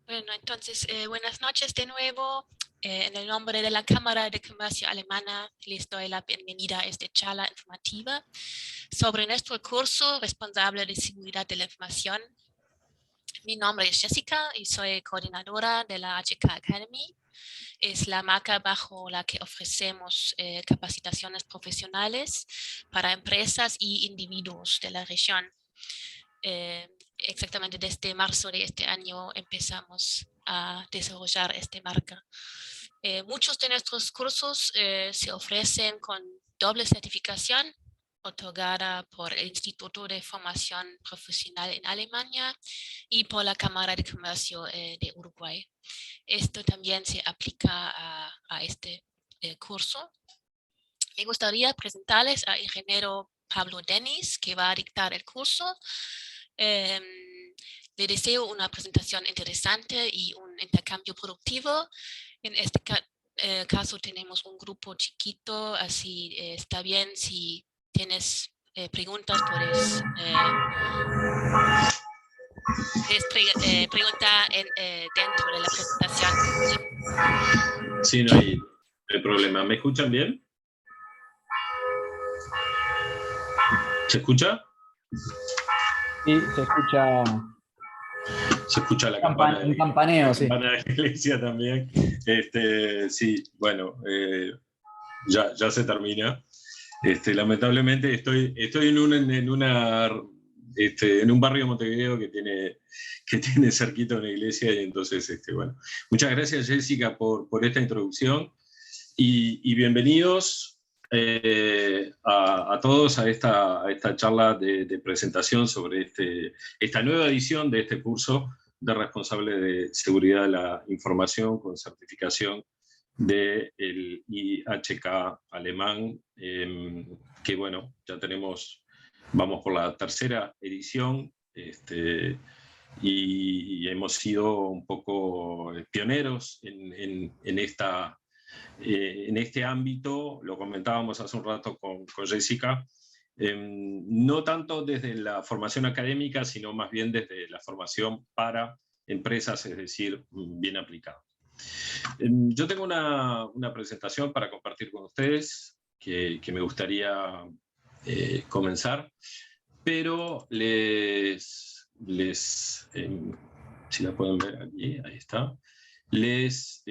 Bueno, entonces, buenas noches de nuevo. En el nombre de la Cámara de Comercio Alemana, les doy la bienvenida a esta charla informativa sobre nuestro curso responsable de seguridad de la información. Mi nombre es Jessica y soy coordinadora de la HK Academy. Es la marca bajo la que ofrecemos capacitaciones profesionales para empresas y individuos de la región. Exactamente desde marzo de este año empezamos a desarrollar esta marca. Muchos de nuestros cursos se ofrecen con doble certificación otorgada por el Instituto de Formación Profesional en Alemania y por la Cámara de Comercio de Uruguay. Esto también se aplica a este curso. Me gustaría presentarles al ingeniero Pablo Denis, que va a dictar el curso. Le deseo una presentación interesante y un intercambio productivo. En este caso tenemos un grupo chiquito, así está bien si tienes preguntas, puedes preguntar dentro de la presentación. Sí, no hay problema. ¿Me escuchan bien? ¿Se escucha? Sí, se escucha. Se escucha la campana. Un campaneo, sí. La campana de la iglesia también. Sí, bueno, ya se termina. Lamentablemente estoy en un barrio de Montevideo que tiene cerquita una iglesia, y entonces, bueno. Muchas gracias, Jessica, por esta introducción, y bienvenidos a todos a esta charla de presentación sobre esta nueva edición de este curso de responsable de seguridad de la información con certificación del IHK alemán, que bueno, ya vamos por la tercera edición, y hemos sido un poco pioneros en este ámbito. Lo comentábamos hace un rato con Jessica, no tanto desde la formación académica, sino más bien desde la formación para empresas, es decir, bien aplicada. Yo tengo una presentación para compartir con ustedes que me gustaría comenzar, pero si la pueden ver aquí, ahí está. Les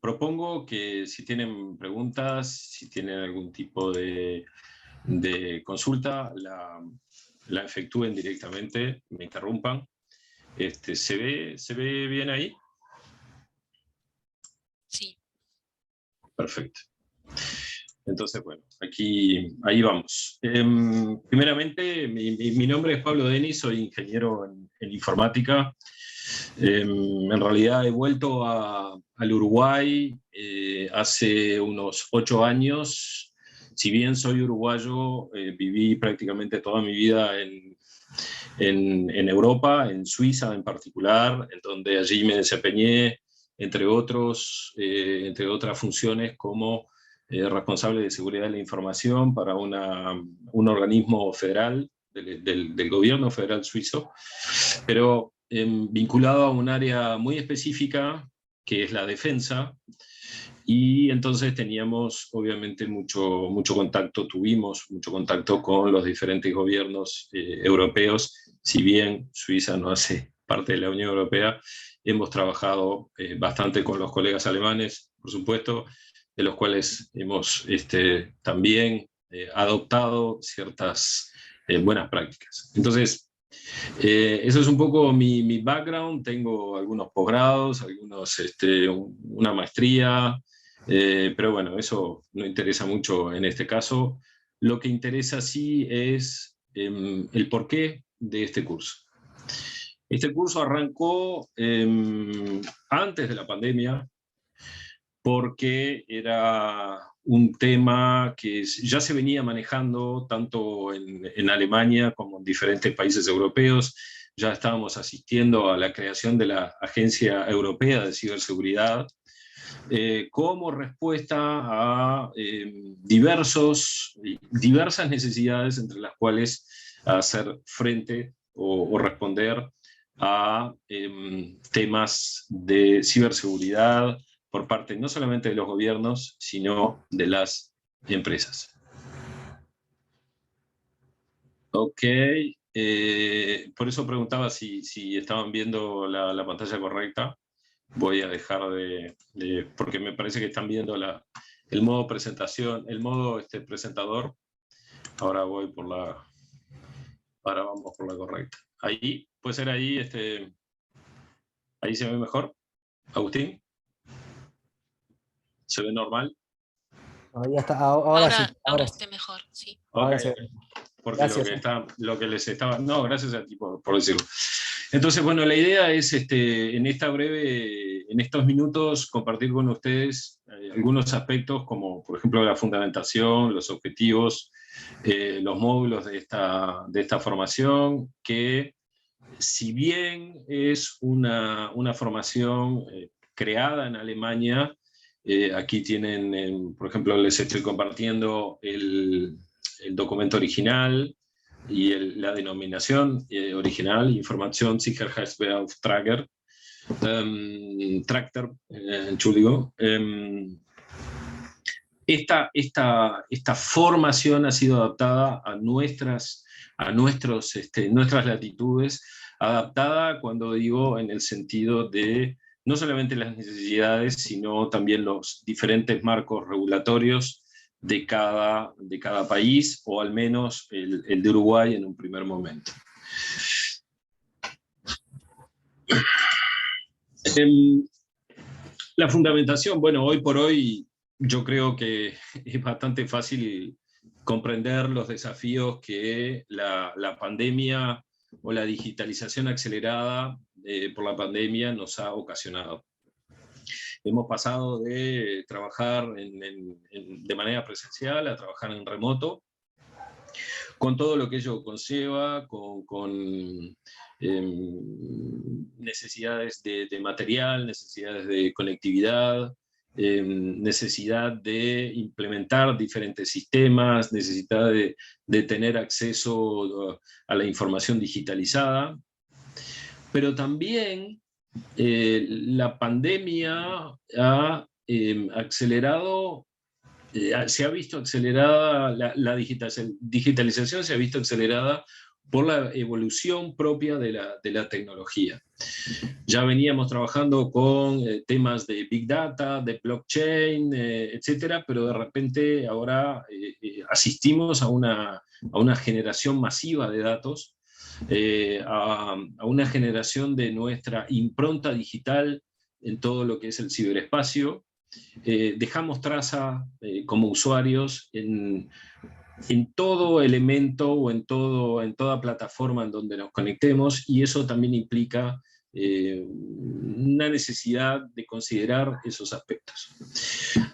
propongo que si tienen preguntas, si tienen algún tipo de consulta, la efectúen directamente, me interrumpan. ¿Se ve bien ahí? Sí. Perfecto. Entonces, bueno, ahí vamos. Primeramente, mi nombre es Pablo Denis, soy ingeniero en informática. En realidad he vuelto al Uruguay hace unos 8 años. Si bien soy uruguayo, viví prácticamente toda mi vida en Europa, en Suiza en particular, en donde allí me desempeñé, entre otras funciones, como responsable de seguridad de la información para un organismo federal del gobierno federal suizo, pero vinculado a un área muy específica, que es la defensa. Y entonces teníamos, obviamente, tuvimos mucho contacto con los diferentes gobiernos europeos. Si bien Suiza no hace parte de la Unión Europea, hemos trabajado bastante con los colegas alemanes, por supuesto, de los cuales hemos también adoptado ciertas buenas prácticas. Entonces, eso es un poco mi background. Tengo algunos posgrados, una maestría, pero bueno, eso no interesa mucho en este caso. Lo que interesa sí es el porqué de este curso. Este curso arrancó antes de la pandemia, porque era un tema que ya se venía manejando tanto en Alemania como en diferentes países europeos. Ya estábamos asistiendo a la creación de la Agencia Europea de Ciberseguridad, como respuesta a diversas necesidades, entre las cuales hacer frente o responder a temas de ciberseguridad por parte no solamente de los gobiernos, sino de las empresas. Ok, por eso preguntaba si estaban viendo la pantalla correcta. Voy a dejar porque me parece que están viendo el modo presentación, el modo presentador. Ahora vamos por la correcta. Ahí, puede ser ahí, ahí se ve mejor. Agustín, ¿se ve normal? Ya está, ahora sí. Ahora esté mejor, sí. Ahora Ok, sí. porque Gracias. lo que les estaba... No, gracias a ti por decirlo. Entonces, bueno, la idea es en estos minutos compartir con ustedes algunos aspectos como, por ejemplo, la fundamentación, los objetivos, los módulos de esta formación, que si bien es una formación creada en Alemania, aquí tienen, por ejemplo, les estoy compartiendo el documento original y la denominación original, Informationssicherheitsbeauftragter, Tractor, Entschuldigung. Esta formación ha sido adaptada a nuestras latitudes, adaptada, cuando digo, en el sentido de no solamente las necesidades, sino también los diferentes marcos regulatorios de cada país, o al menos el de Uruguay en un primer momento. La fundamentación, bueno, hoy por hoy yo creo que es bastante fácil comprender los desafíos que la pandemia o la digitalización acelerada por la pandemia nos ha ocasionado. Hemos pasado de trabajar de manera presencial a trabajar en remoto, con todo lo que ello conlleva, con necesidades de material, necesidades de conectividad, necesidad de implementar diferentes sistemas, necesidad de tener acceso a la información digitalizada, pero también la pandemia ha acelerado, se ha visto acelerada, la digitalización se ha visto acelerada por la evolución propia de la tecnología. Ya veníamos trabajando con temas de Big Data, de blockchain, etcétera, pero de repente ahora asistimos a una generación masiva de datos, a una generación de nuestra impronta digital en todo lo que es el ciberespacio. Dejamos traza como usuarios en todo elemento o en toda plataforma en donde nos conectemos, y eso también implica una necesidad de considerar esos aspectos.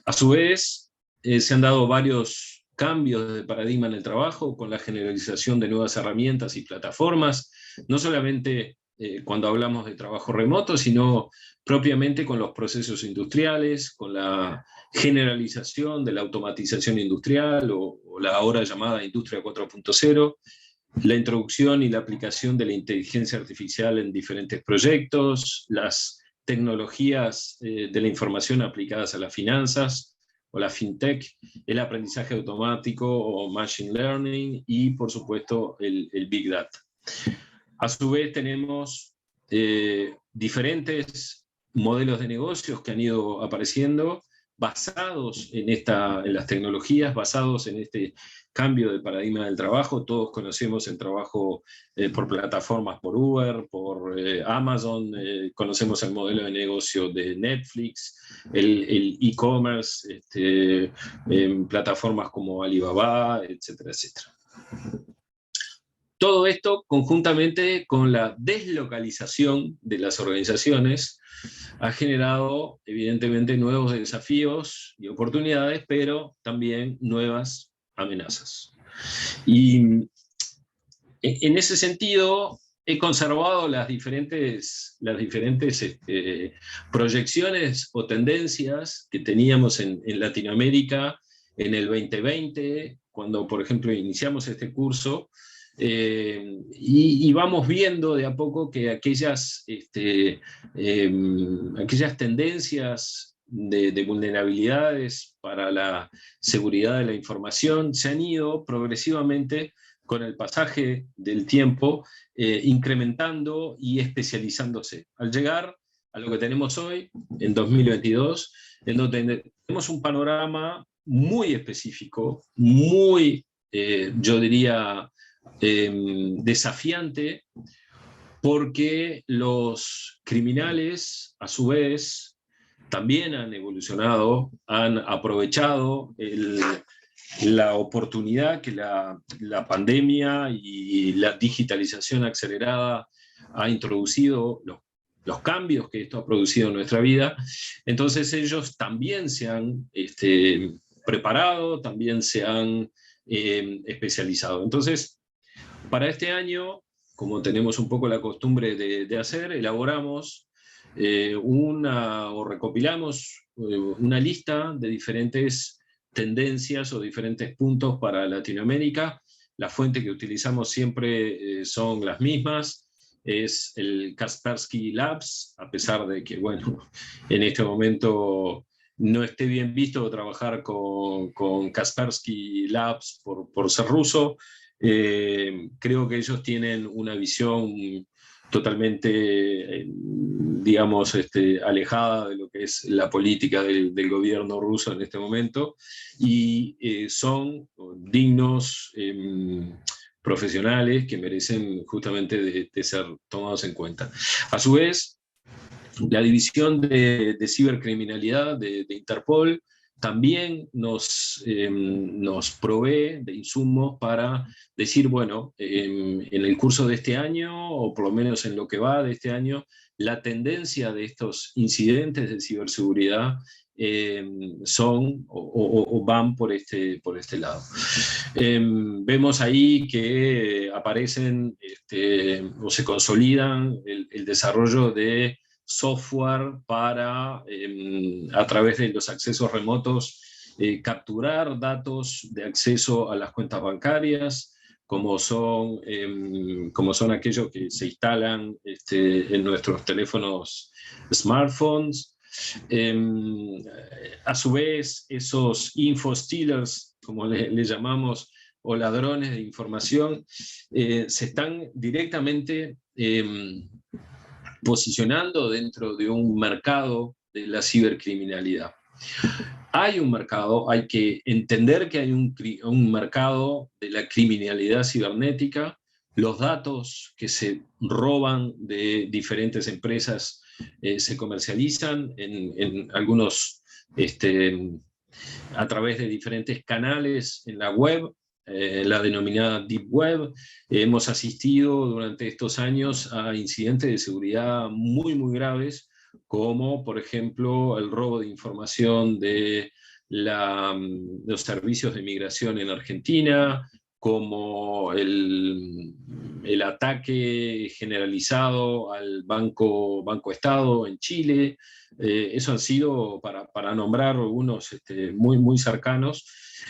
A su vez, se han dado varios cambios de paradigma en el trabajo, con la generalización de nuevas herramientas y plataformas, no solamente cuando hablamos de trabajo remoto, sino propiamente con los procesos industriales, con la generalización de la automatización industrial o la ahora llamada Industria 4.0, la introducción y la aplicación de la inteligencia artificial en diferentes proyectos, las tecnologías de la información aplicadas a las finanzas o la fintech, el aprendizaje automático o machine learning y, por supuesto, el Big Data. A su vez tenemos diferentes modelos de negocios que han ido apareciendo basados en las tecnologías, basados en este cambio de paradigma del trabajo. Todos conocemos el trabajo por plataformas, por Uber, por Amazon, conocemos el modelo de negocio de Netflix, el e-commerce, en plataformas como Alibaba, etcétera, etcétera. Todo esto conjuntamente con la deslocalización de las organizaciones ha generado evidentemente nuevos desafíos y oportunidades, pero también nuevas amenazas. Y en ese sentido he conservado las diferentes proyecciones o tendencias que teníamos en Latinoamérica en el 2020, cuando por ejemplo iniciamos este curso. Y vamos viendo de a poco que aquellas tendencias de vulnerabilidades para la seguridad de la información se han ido progresivamente con el pasaje del tiempo incrementando y especializándose. Al llegar a lo que tenemos hoy, en 2022, en donde tenemos un panorama muy específico, muy, yo diría, desafiante, porque los criminales, a su vez, también han evolucionado, han aprovechado la oportunidad que la pandemia y la digitalización acelerada ha introducido, los cambios que esto ha producido en nuestra vida. Entonces ellos también se han preparado, también se han especializado. Entonces, para este año, como tenemos un poco la costumbre de hacer, elaboramos o recopilamos una lista de diferentes tendencias o diferentes puntos para Latinoamérica. La fuente que utilizamos siempre son las mismas, es el Kaspersky Labs, a pesar de que, bueno, en este momento no esté bien visto trabajar con Kaspersky Labs por ser ruso. Creo que ellos tienen una visión totalmente, digamos, alejada de lo que es la política del gobierno ruso en este momento, y son dignos profesionales que merecen justamente de ser tomados en cuenta. A su vez, la división de cibercriminalidad de Interpol también nos provee de insumos para decir, bueno, en el curso de este año, o por lo menos en lo que va de este año, la tendencia de estos incidentes de ciberseguridad son o van por este lado. Vemos ahí que aparecen o se consolidan el desarrollo de software para, a través de los accesos remotos, capturar datos de acceso a las cuentas bancarias, como son aquellos que se instalan en nuestros teléfonos smartphones. A su vez, esos infostealers, como le llamamos, o ladrones de información, se están directamente posicionando dentro de un mercado de la cibercriminalidad. Hay un mercado, hay que entender que hay un mercado de la criminalidad cibernética. Los datos que se roban de diferentes empresas se comercializan en algunos, a través de diferentes canales en la web, la denominada Deep Web. Hemos asistido durante estos años a incidentes de seguridad muy, muy graves, como por ejemplo el robo de información de los servicios de migración en Argentina, como el ataque generalizado al Banco Estado en Chile. Eso han sido, para nombrar algunos muy, muy cercanos.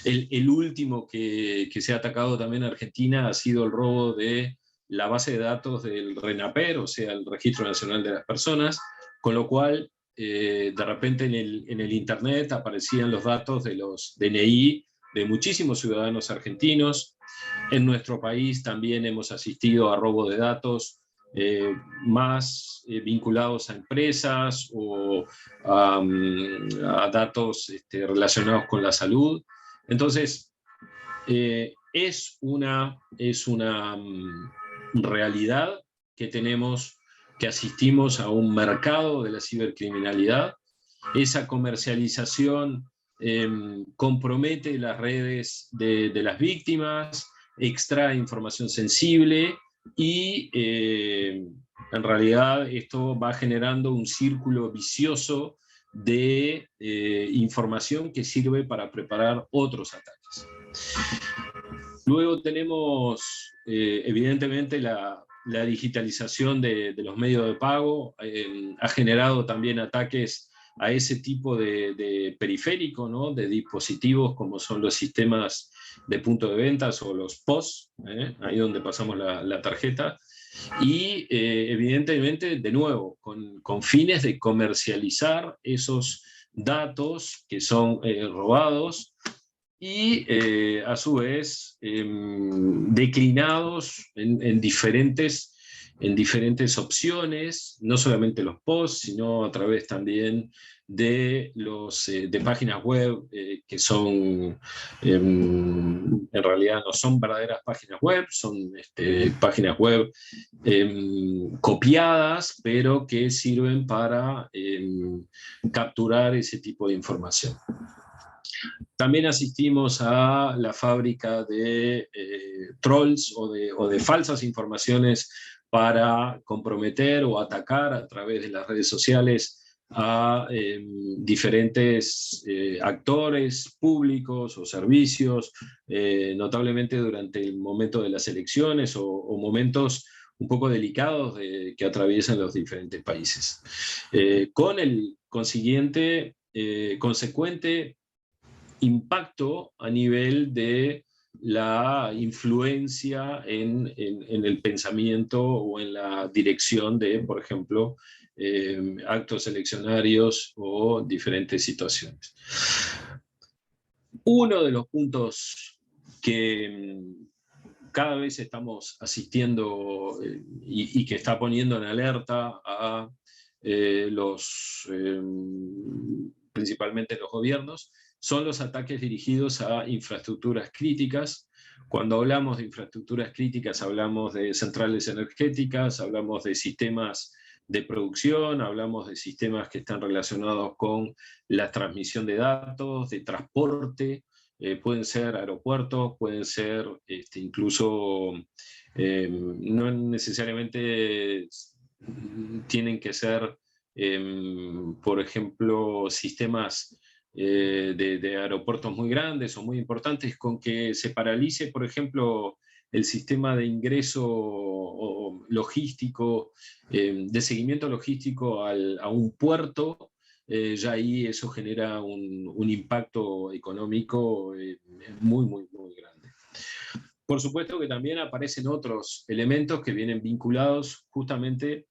El último que se ha atacado también en Argentina ha sido el robo de la base de datos del RENAPER, o sea, el Registro Nacional de las Personas, con lo cual de repente en el Internet aparecían los datos de los DNI de muchísimos ciudadanos argentinos. En nuestro país también hemos asistido a robo de datos más vinculados a empresas o a datos relacionados con la salud. Entonces, es una realidad que tenemos, que asistimos a un mercado de la cibercriminalidad. Esa comercialización compromete las redes de las víctimas, extrae información sensible y en realidad esto va generando un círculo vicioso de información que sirve para preparar otros ataques. Luego tenemos evidentemente la digitalización de los medios de pago. Ha generado también ataques a ese tipo de periférico, ¿no? De dispositivos como son los sistemas de punto de ventas o los POS, ahí donde pasamos la tarjeta, y evidentemente, de nuevo, con fines de comercializar esos datos que son robados y a su vez declinados en diferentes opciones, no solamente los posts, sino a través también de páginas web que son, en realidad no son verdaderas páginas web, son páginas web copiadas, pero que sirven para capturar ese tipo de información. También asistimos a la fábrica de trolls o de falsas informaciones para comprometer o atacar a través de las redes sociales a diferentes actores públicos o servicios, notablemente durante el momento de las elecciones o momentos un poco delicados que atraviesan los diferentes países. Con el consecuente impacto a nivel de la influencia en el pensamiento o en la dirección de, por ejemplo, actos eleccionarios o diferentes situaciones. Uno de los puntos que cada vez estamos asistiendo y que está poniendo en alerta a principalmente los gobiernos, son los ataques dirigidos a infraestructuras críticas. Cuando hablamos de infraestructuras críticas hablamos de centrales energéticas, hablamos de sistemas de producción, hablamos de sistemas que están relacionados con la transmisión de datos, de transporte, pueden ser aeropuertos, pueden ser incluso, no necesariamente tienen que ser, por ejemplo, sistemas de aeropuertos muy grandes o muy importantes, con que se paralice, por ejemplo, el sistema de ingreso logístico, de seguimiento logístico a un puerto, ya ahí eso genera un impacto económico muy, muy, muy grande. Por supuesto que también aparecen otros elementos que vienen vinculados justamente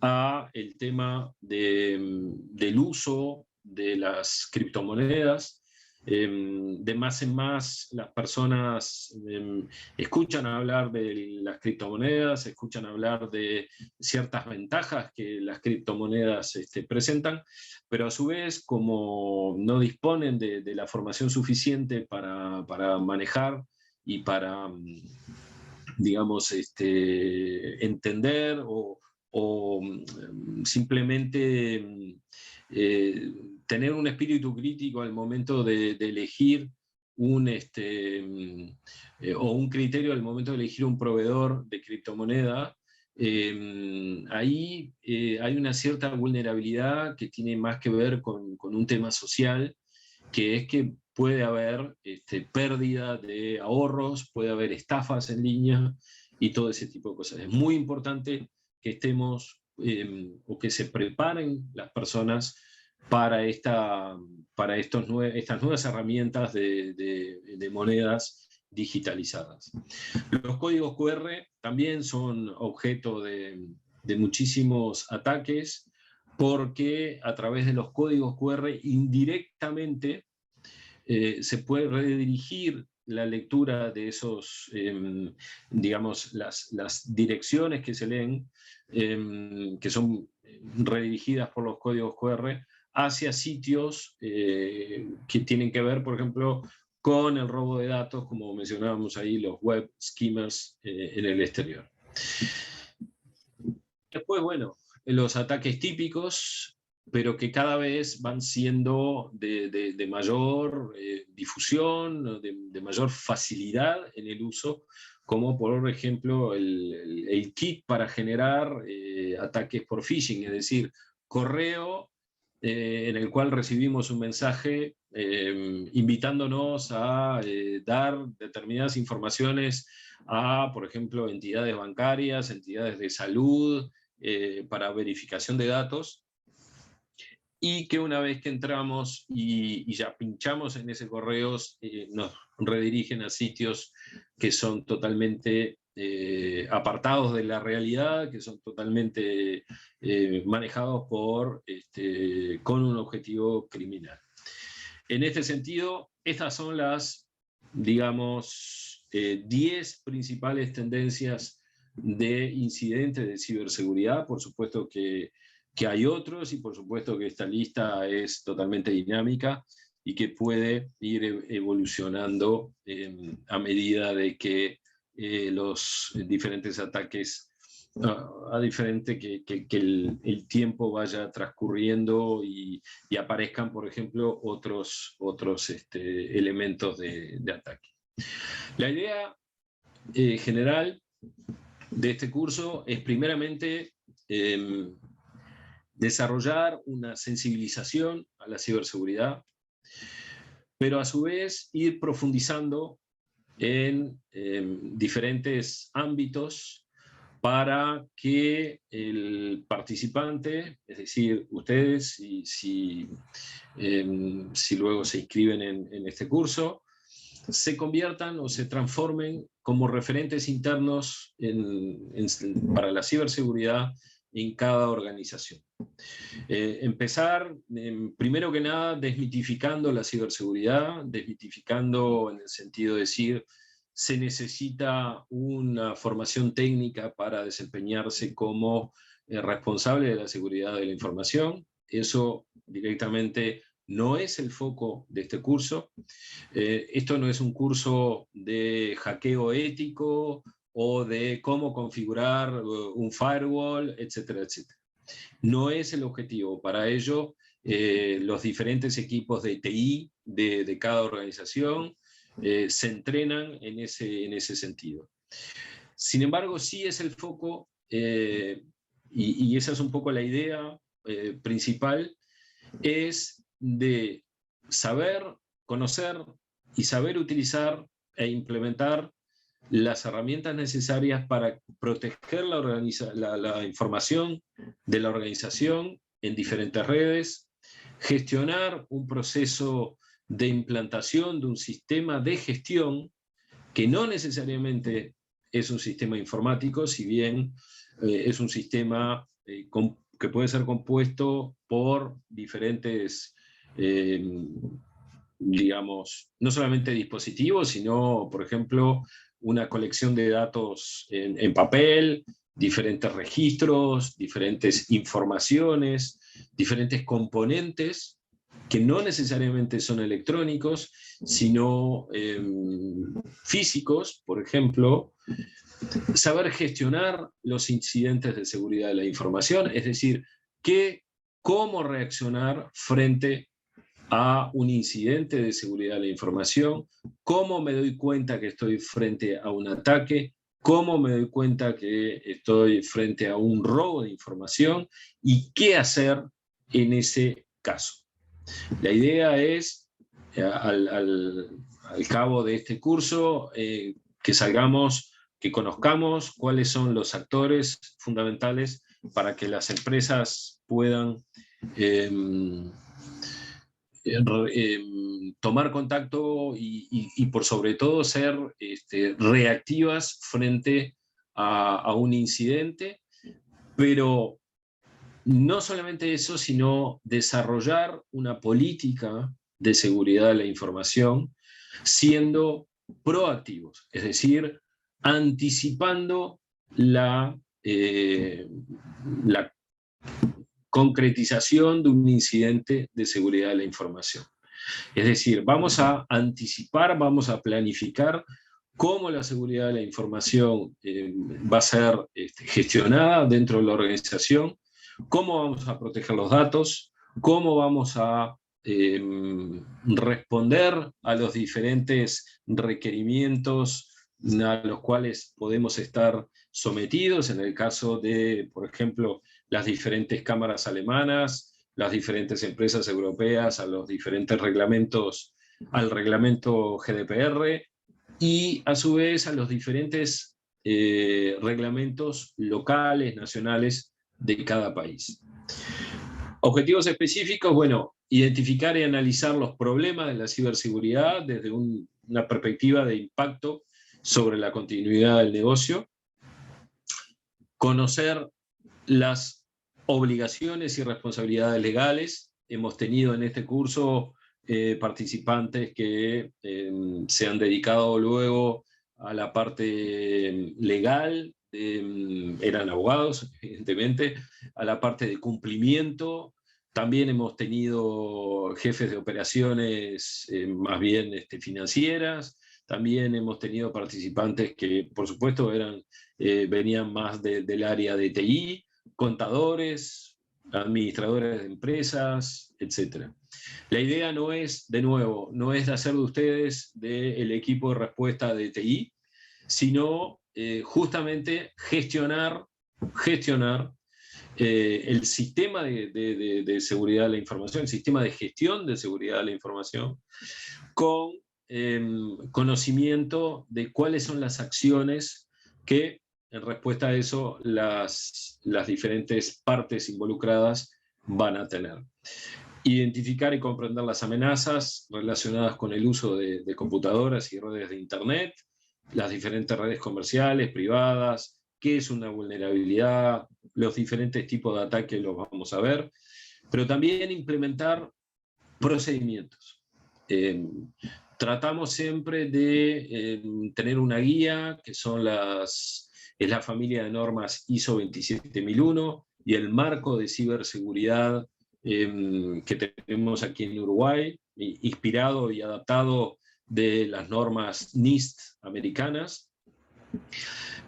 a el tema del uso de las criptomonedas. De más en más las personas escuchan hablar de las criptomonedas, escuchan hablar de ciertas ventajas que las criptomonedas presentan, pero a su vez, como no disponen de la formación suficiente para manejar y para, digamos, entender o simplemente tener un espíritu crítico al momento de elegir o un criterio al momento de elegir un proveedor de criptomoneda, ahí hay una cierta vulnerabilidad que tiene más que ver con un tema social, que es que puede haber pérdida de ahorros, puede haber estafas en línea y todo ese tipo de cosas. Es muy importante que estemos o que se preparen las personas para estas nuevas herramientas de monedas digitalizadas. Los códigos QR también son objeto de muchísimos ataques, porque a través de los códigos QR indirectamente se puede redirigir la lectura de esos, digamos, las direcciones que se leen, que son redirigidas por los códigos QR, hacia sitios que tienen que ver, por ejemplo, con el robo de datos, como mencionábamos ahí, los web skimmers en el exterior. Después, bueno, los ataques típicos, pero que cada vez van siendo de mayor difusión, de mayor facilidad en el uso, como por ejemplo el kit para generar ataques por phishing, es decir, correo en el cual recibimos un mensaje invitándonos a dar determinadas informaciones a, por ejemplo, entidades bancarias, entidades de salud, para verificación de datos. y que una vez que entramos y ya pinchamos en ese correo, nos redirigen a sitios que son totalmente apartados de la realidad, que son totalmente manejados con un objetivo criminal. En este sentido, estas son las, digamos, 10 principales tendencias de incidentes de ciberseguridad. Por supuesto que hay otros, y por supuesto que esta lista es totalmente dinámica y que puede ir evolucionando a medida de que los diferentes ataques, a diferente que el tiempo vaya transcurriendo y aparezcan, por ejemplo, otros elementos de ataque. La idea general de este curso es primeramente desarrollar una sensibilización a la ciberseguridad, pero a su vez ir profundizando en diferentes ámbitos para que el participante, es decir, ustedes, si luego se inscriben en este curso, se conviertan o se transformen como referentes internos para la ciberseguridad en cada organización. Empezar, primero que nada, desmitificando la ciberseguridad, desmitificando en el sentido de decir, se necesita una formación técnica para desempeñarse como responsable de la seguridad de la información. Eso directamente no es el foco de este curso. Esto no es un curso de hackeo ético o de cómo configurar un firewall, etcétera, etcétera. No es el objetivo. Para ello, los diferentes equipos de TI de cada organización se entrenan en ese sentido. Sin embargo, sí es el foco, y esa es un poco la idea principal, es de saber, conocer y saber utilizar e implementar las herramientas necesarias para proteger la información de la organización en diferentes redes, gestionar un proceso de implantación de un sistema de gestión que no necesariamente es un sistema informático, si bien es un sistema que puede ser compuesto por diferentes digamos, no solamente dispositivos, sino, por ejemplo, una colección de datos en papel, diferentes registros, diferentes informaciones, diferentes componentes que no necesariamente son electrónicos, sino físicos, por ejemplo. Saber gestionar los incidentes de seguridad de la información, es decir, cómo reaccionar frente a un incidente de seguridad de la información, cómo me doy cuenta que estoy frente a un ataque, cómo me doy cuenta que estoy frente a un robo de información y qué hacer en ese caso. La idea es, al cabo de este curso, que salgamos, que conozcamos cuáles son los actores fundamentales para que las empresas puedan tomar contacto y por sobre todo ser reactivas frente a un incidente, pero no solamente eso, sino desarrollar una política de seguridad de la información siendo proactivos, es decir, anticipando la concretización de un incidente de seguridad de la información. Es decir, vamos a anticipar, vamos a planificar cómo la seguridad de la información va a ser gestionada dentro de la organización, cómo vamos a proteger los datos, cómo vamos a responder a los diferentes requerimientos a los cuales podemos estar sometidos, en el caso de, por ejemplo, las diferentes cámaras alemanas, las diferentes empresas europeas, a los diferentes reglamentos, al reglamento GDPR, y a su vez a los diferentes reglamentos locales, nacionales de cada país. Objetivos específicos, bueno, identificar y analizar los problemas de la ciberseguridad desde una perspectiva de impacto sobre la continuidad del negocio, conocer las obligaciones y responsabilidades legales. Hemos tenido en este curso participantes que se han dedicado luego a la parte legal, eran abogados, evidentemente, a la parte de cumplimiento. También hemos tenido jefes de operaciones más bien financieras. También hemos tenido participantes que, por supuesto, venían más del área de TI, contadores, administradores de empresas, etc. La idea no es, de nuevo, no es de hacer de ustedes del equipo de respuesta de TI, sino justamente gestionar el sistema de seguridad de la información, el sistema de gestión de seguridad de la información, con conocimiento de cuáles son las acciones que, en respuesta a eso, las diferentes partes involucradas van a tener. Identificar y comprender las amenazas relacionadas con el uso de computadoras y redes de Internet, las diferentes redes comerciales, privadas, qué es una vulnerabilidad, los diferentes tipos de ataques los vamos a ver, pero también implementar procedimientos. Tratamos siempre de tener una guía, que es la familia de normas ISO 27001 y el marco de ciberseguridad que tenemos aquí en Uruguay, inspirado y adaptado de las normas NIST americanas.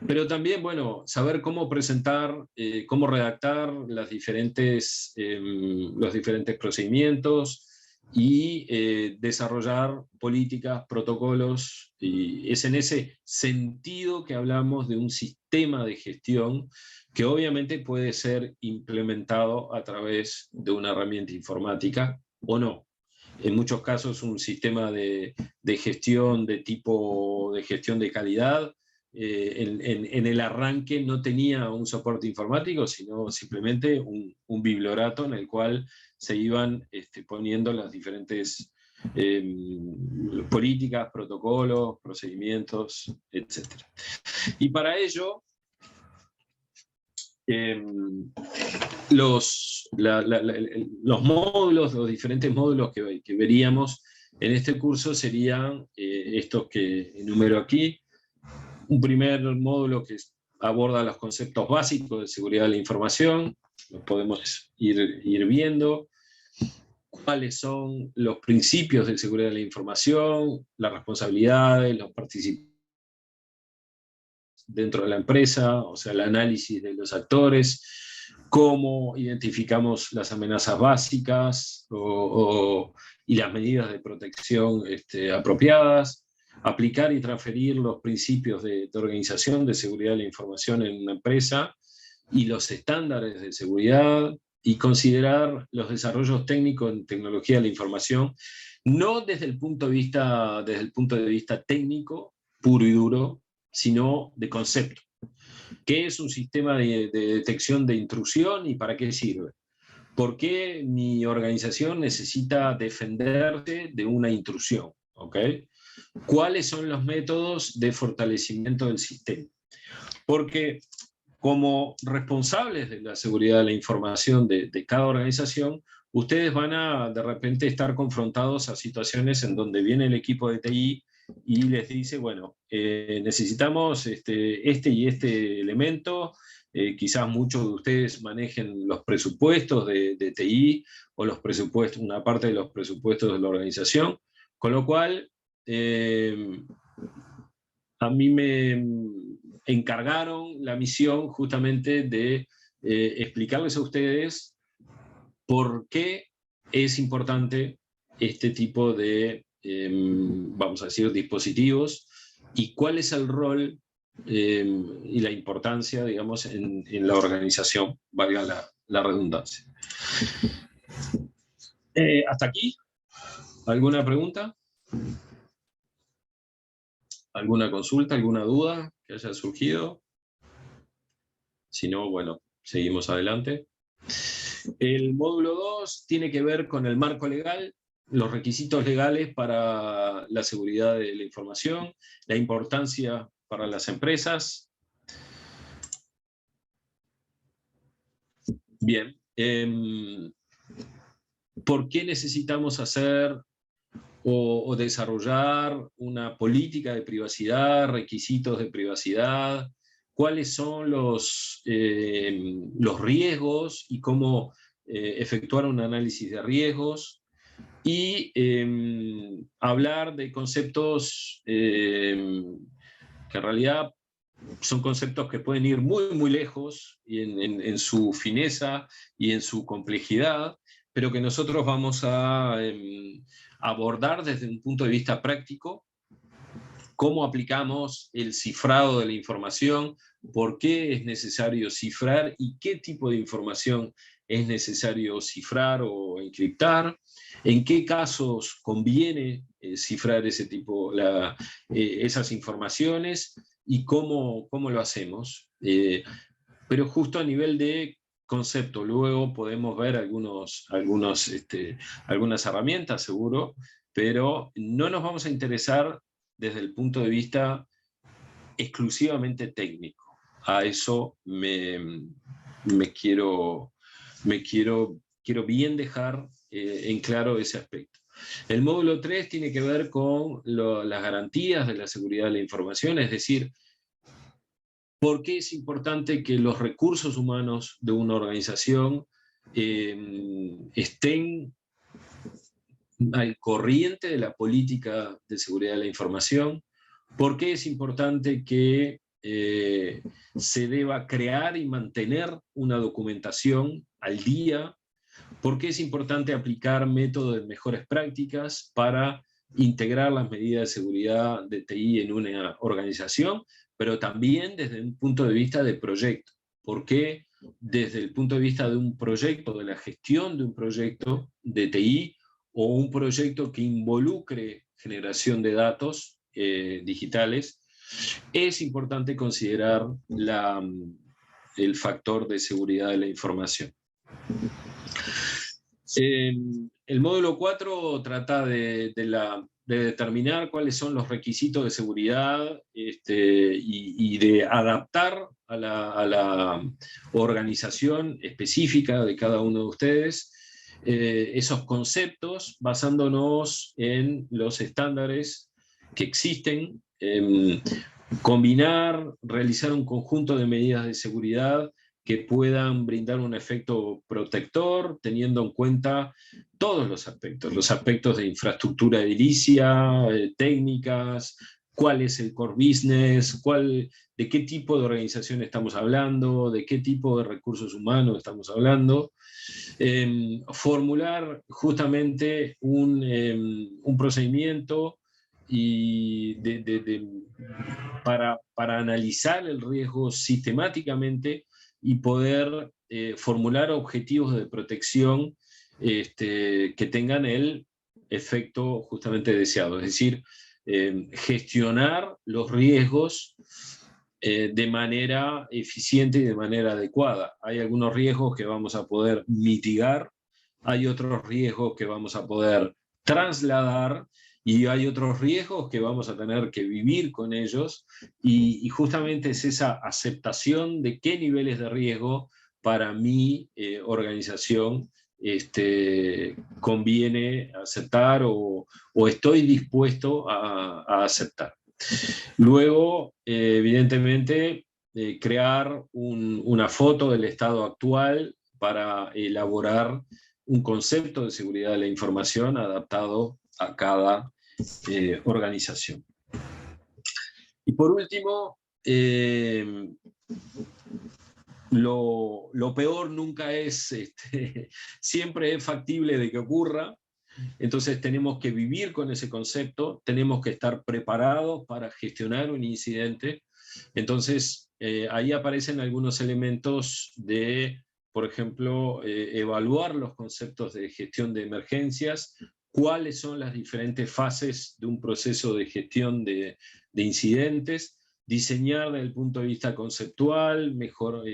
Pero también, bueno, saber cómo presentar, cómo redactar los diferentes procedimientos y desarrollar políticas, protocolos, y es en ese sentido que hablamos de un sistema de gestión que obviamente puede ser implementado a través de una herramienta informática o no. En muchos casos un sistema de gestión de tipo de gestión de calidad, en el arranque no tenía un soporte informático, sino simplemente un bibliorato en el cual se iban poniendo las diferentes políticas, protocolos, procedimientos, etc. Y para ello, los módulos, los diferentes módulos que veríamos en este curso serían estos que enumero aquí. Un primer módulo que aborda los conceptos básicos de seguridad de la información, los podemos ir viendo. Cuáles son los principios de seguridad de la información, las responsabilidades, los participantes dentro de la empresa, o sea, el análisis de los actores, cómo identificamos las amenazas básicas y las medidas de protección apropiadas, aplicar y transferir los principios de organización de seguridad de la información en una empresa y los estándares de seguridad, y considerar los desarrollos técnicos en tecnología de la información, no desde el punto de vista técnico, puro y duro, sino de concepto. ¿Qué es un sistema de detección de intrusión y para qué sirve? ¿Por qué mi organización necesita defenderse de una intrusión? ¿Okay? ¿Cuáles son los métodos de fortalecimiento del sistema? Porque como responsables de la seguridad de la información de cada organización, ustedes van a de repente estar confrontados a situaciones en donde viene el equipo de TI y les dice, bueno, necesitamos este y este elemento, quizás muchos de ustedes manejen los presupuestos de TI o los presupuestos, una parte de los presupuestos de la organización, con lo cual a mí me encargaron la misión justamente de explicarles a ustedes por qué es importante este tipo de, vamos a decir, dispositivos y cuál es el rol y la importancia, digamos, en la organización, valga la redundancia. ¿Hasta aquí? ¿Alguna pregunta? ¿Alguna consulta, alguna duda que haya surgido? Si no, bueno, seguimos adelante. El módulo 2 tiene que ver con el marco legal, los requisitos legales para la seguridad de la información, la importancia para las empresas. Bien. ¿Por qué necesitamos hacer o desarrollar una política de privacidad, requisitos de privacidad? ¿Cuáles son los riesgos y cómo efectuar un análisis de riesgos? Y hablar de conceptos que en realidad son conceptos que pueden ir muy, muy lejos en su fineza y en su complejidad, pero que nosotros vamos a abordar desde un punto de vista práctico, cómo aplicamos el cifrado de la información, por qué es necesario cifrar y qué tipo de información es necesario cifrar o encriptar, en qué casos conviene cifrar esas informaciones y cómo lo hacemos. Pero justo a nivel de concepto, luego podemos ver algunas herramientas, seguro, pero no nos vamos a interesar desde el punto de vista exclusivamente técnico. A eso quiero bien dejar en claro ese aspecto. El módulo 3 tiene que ver con las garantías de la seguridad de la información, es decir, ¿por qué es importante que los recursos humanos de una organización estén al corriente de la política de seguridad de la información? ¿Por qué es importante que se deba crear y mantener una documentación al día? ¿Por qué es importante aplicar métodos de mejores prácticas para integrar las medidas de seguridad de TI en una organización, pero también desde un punto de vista de proyecto? ¿Por qué desde el punto de vista de un proyecto, de la gestión de un proyecto de TI, o un proyecto que involucre generación de datos digitales, es importante considerar el factor de seguridad de la información? El módulo 4 trata de determinar cuáles son los requisitos de seguridad y de adaptar a la organización específica de cada uno de ustedes esos conceptos, basándonos en los estándares que existen, realizar un conjunto de medidas de seguridad que puedan brindar un efecto protector, teniendo en cuenta todos los aspectos de infraestructura edilicia, técnicas, cuál es el core business, de qué tipo de organización estamos hablando, de qué tipo de recursos humanos estamos hablando. Formular justamente un procedimiento para analizar el riesgo sistemáticamente y poder formular objetivos de protección que tengan el efecto justamente deseado, es decir, gestionar los riesgos de manera eficiente y de manera adecuada. Hay algunos riesgos que vamos a poder mitigar, hay otros riesgos que vamos a poder trasladar, y hay otros riesgos que vamos a tener que vivir con ellos, y justamente es esa aceptación de qué niveles de riesgo para mi organización conviene aceptar o estoy dispuesto a aceptar. Luego, evidentemente, crear una foto del estado actual para elaborar un concepto de seguridad de la información adaptado a cada organización. Y por último, lo peor nunca es, siempre es factible de que ocurra. Entonces tenemos que vivir con ese concepto, tenemos que estar preparados para gestionar un incidente. Entonces ahí aparecen algunos elementos de, por ejemplo, evaluar los conceptos de gestión de emergencias, cuáles son las diferentes fases de un proceso de gestión de incidentes, diseñar desde el punto de vista conceptual, mejor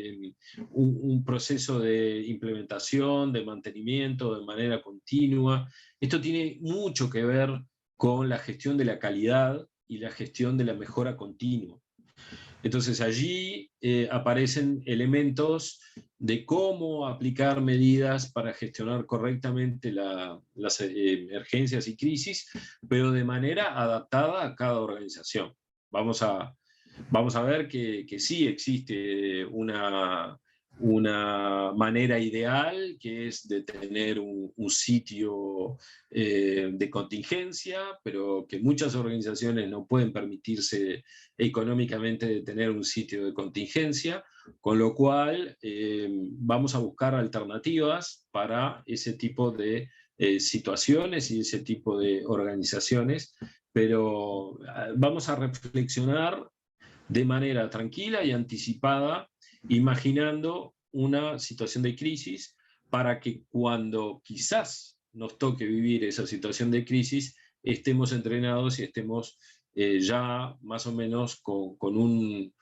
un proceso de implementación, de mantenimiento de manera continua. Esto tiene mucho que ver con la gestión de la calidad y la gestión de la mejora continua. Entonces allí aparecen elementos de cómo aplicar medidas para gestionar correctamente las emergencias y crisis, pero de manera adaptada a cada organización. Vamos a ver que sí existe una manera ideal, que es de tener un sitio de contingencia, pero que muchas organizaciones no pueden permitirse económicamente de tener un sitio de contingencia, con lo cual vamos a buscar alternativas para ese tipo de situaciones y ese tipo de organizaciones, pero vamos a reflexionar de manera tranquila y anticipada, imaginando una situación de crisis para que cuando quizás nos toque vivir esa situación de crisis, estemos entrenados y estemos ya más o menos con un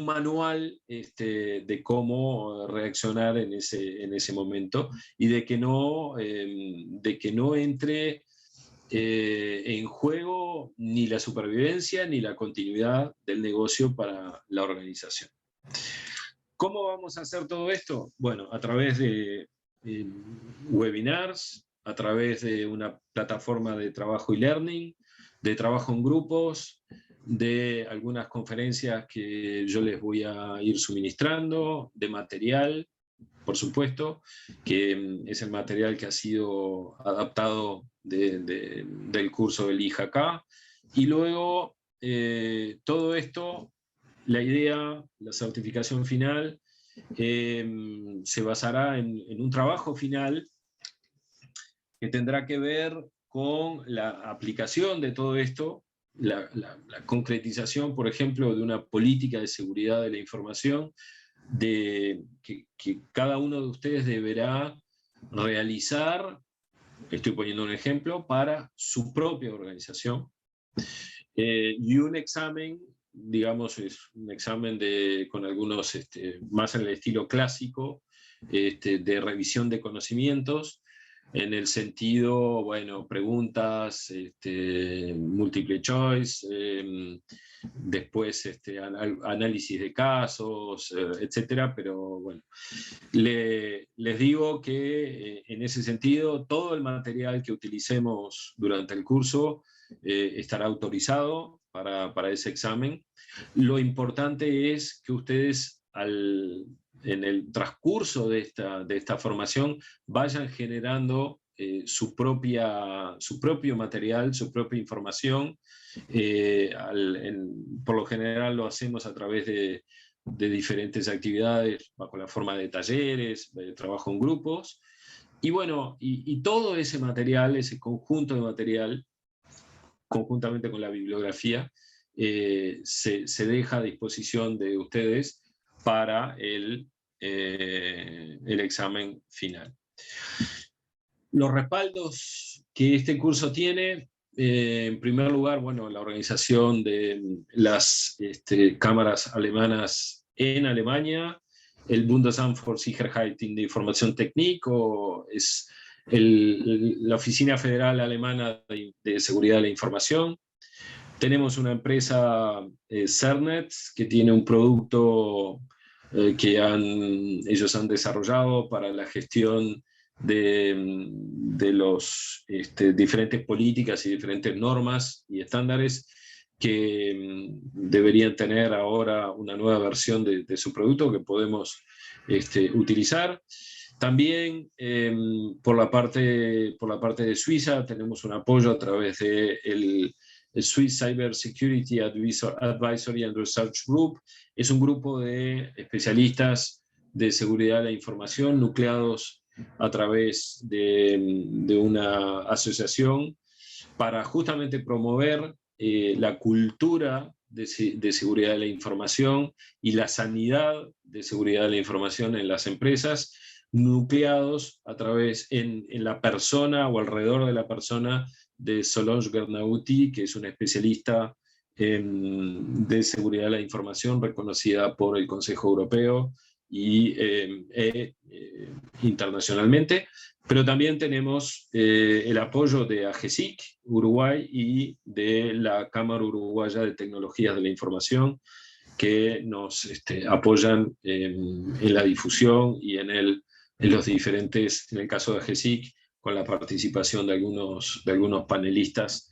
manual de cómo reaccionar en ese momento, y de que no entre en juego ni la supervivencia ni la continuidad del negocio para la organización. ¿Cómo vamos a hacer todo esto? Bueno, a través de webinars, a través de una plataforma de trabajo y learning, de trabajo en grupos, de algunas conferencias que yo les voy a ir suministrando, de material, por supuesto, que es el material que ha sido adaptado del curso del IJK. Y luego todo esto, la idea, la certificación final, se basará en un trabajo final que tendrá que ver con la aplicación de todo esto, la concretización, por ejemplo, de una política de seguridad de la información, que cada uno de ustedes deberá realizar, estoy poniendo un ejemplo, para su propia organización. Y un examen, digamos, es un examen con algunos, más en el estilo clásico, de revisión de conocimientos, en el sentido, bueno, preguntas, múltiple choice, después análisis de casos, etcétera, pero bueno, les digo que en ese sentido todo el material que utilicemos durante el curso estará autorizado para ese examen. Lo importante es que ustedes en el transcurso de esta formación vayan generando su propio material, su propia información. Por lo general lo hacemos a través de diferentes actividades bajo la forma de talleres, de trabajo en grupos. Y bueno, y todo ese material, ese conjunto de material, conjuntamente con la bibliografía, se deja a disposición de ustedes para el examen final. Los respaldos que este curso tiene, en primer lugar, bueno, la organización de las cámaras alemanas en Alemania, el Bundesamt für Sicherheit in der Informationstechnik, o es la Oficina Federal Alemana de Seguridad de la Información. Tenemos una empresa, Cernet, que tiene un producto que ellos han desarrollado para la gestión de los diferentes políticas y diferentes normas y estándares que deberían tener ahora una nueva versión de su producto que podemos utilizar. También por la parte de Suiza tenemos un apoyo a través del Swiss Cyber Security Advisory and Research Group. Es un grupo de especialistas de seguridad de la información nucleados a través de una asociación para justamente promover la cultura de seguridad de la información y la sanidad de seguridad de la información en las empresas, nucleados a través en la persona o alrededor de la persona de Solange Gernauti, que es una especialista de seguridad de la información reconocida por el Consejo Europeo y internacionalmente, pero también tenemos el apoyo de AGESIC Uruguay y de la Cámara Uruguaya de Tecnologías de la Información, que nos apoyan en la difusión y en los diferentes, en el caso de AGESIC, con la participación de algunos panelistas.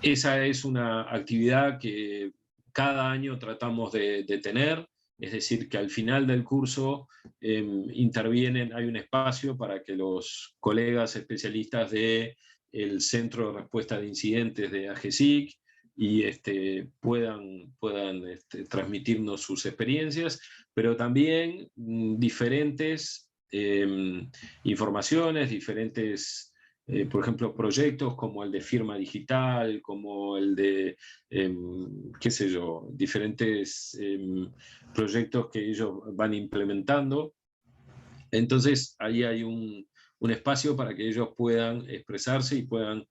Esa es una actividad que cada año tratamos de tener, es decir, que al final del curso intervienen, hay un espacio para que los colegas especialistas del Centro de Respuesta de Incidentes de AGESIC y puedan transmitirnos sus experiencias, pero también diferentes informaciones, diferentes, por ejemplo, proyectos como el de firma digital, como el de, qué sé yo, diferentes proyectos que ellos van implementando. Entonces, ahí hay un espacio para que ellos puedan expresarse y puedan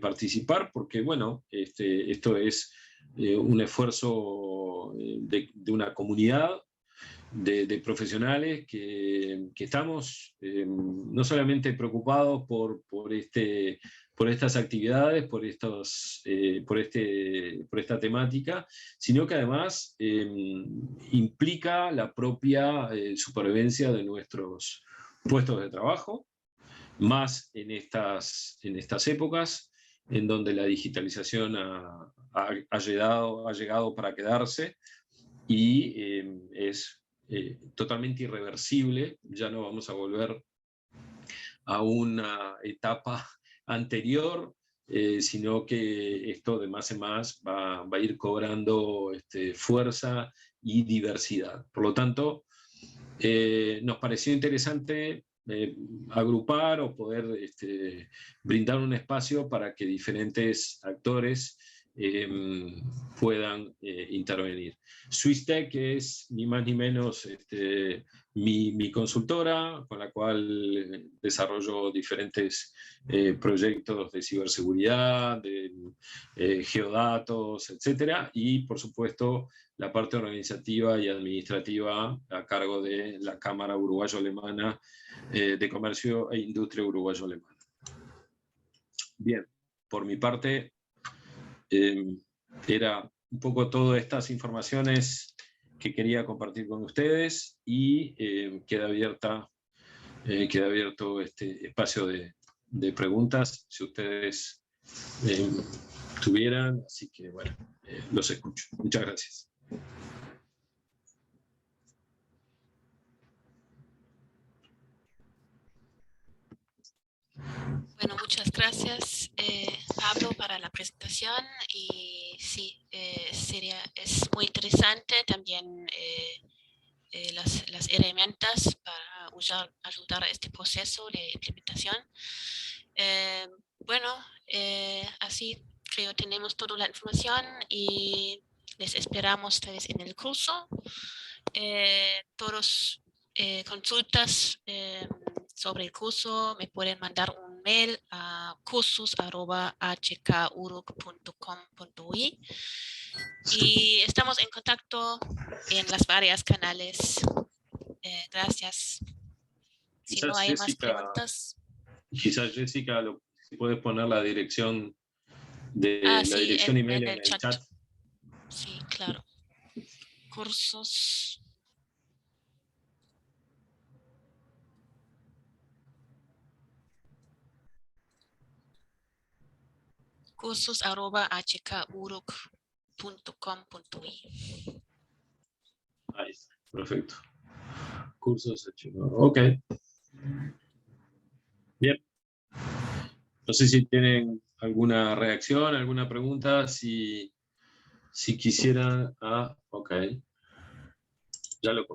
participar, porque, bueno, esto es un esfuerzo de una comunidad de profesionales que estamos no solamente preocupados por estas actividades, por esta temática, sino que además implica la propia supervivencia de nuestros puestos de trabajo, más en estas épocas en donde la digitalización ha llegado para quedarse y es totalmente irreversible. Ya no vamos a volver a una etapa anterior, sino que esto de más en más va a ir cobrando fuerza y diversidad. Por lo tanto, nos pareció interesante agrupar o poder brindar un espacio para que diferentes actores puedan intervenir. Swisstek es ni más ni menos mi consultora, con la cual desarrollo diferentes proyectos de ciberseguridad, de geodatos, etc. Y, por supuesto, la parte organizativa y administrativa a cargo de la Cámara Uruguayo-Alemana de Comercio e Industria Uruguayo-Alemana. Bien, por mi parte, era un poco todas estas informaciones que quería compartir con ustedes y queda abierto este espacio de preguntas, si ustedes tuvieran, así que bueno, los escucho. Muchas gracias. Bueno, muchas gracias, Pablo, para la presentación. Y sí, es muy interesante también las herramientas para ayudar a este proceso de implementación. Bueno, así creo tenemos toda la información y les esperamos tal vez en el curso. Todos consultas sobre el curso me pueden mandar un mail a cursos@hkuruc.com.uy y estamos en contacto en las varias canales. Gracias. Si Quizás no hay más Jessica, preguntas. Quizás Jessica, si puedes poner la dirección dirección email en el chat. Sí, claro. Cursos. cursos@hkuruc.com.uy. Ahí está, perfecto. Cursos ok. Bien. No sé si tienen alguna reacción, alguna pregunta, si quisieran. Ok. Ya lo